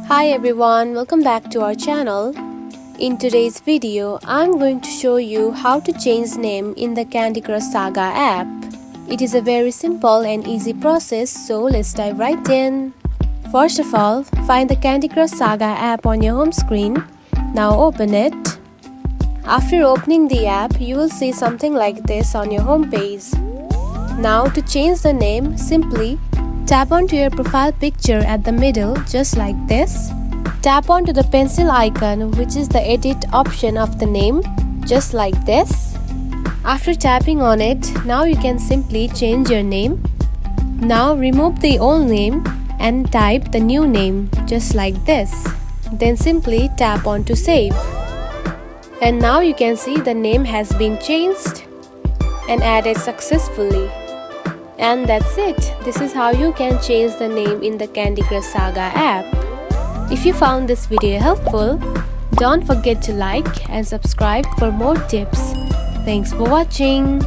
Hi everyone, welcome back to our channel. In today's video, I'm going to show you how to change name in the Candy Crush Saga app. It is a very simple and easy process, so let's dive right in. First of all, find the Candy Crush Saga app on your home screen. Now open it. After opening the app, you will see something like this on your home page. Now to change the name, simply tap onto your profile picture at the middle just like this. Tap onto the pencil icon, which is the edit option of the name, just like this. After tapping on it, now you can simply change your name. Now remove the old name and type the new name just like this. Then simply tap on to save. And now you can see the name has been changed and added successfully. And that's it. This is how you can change the name in the Candy Crush Saga app. If you found this video helpful, don't forget to like and subscribe for more tips. Thanks for watching.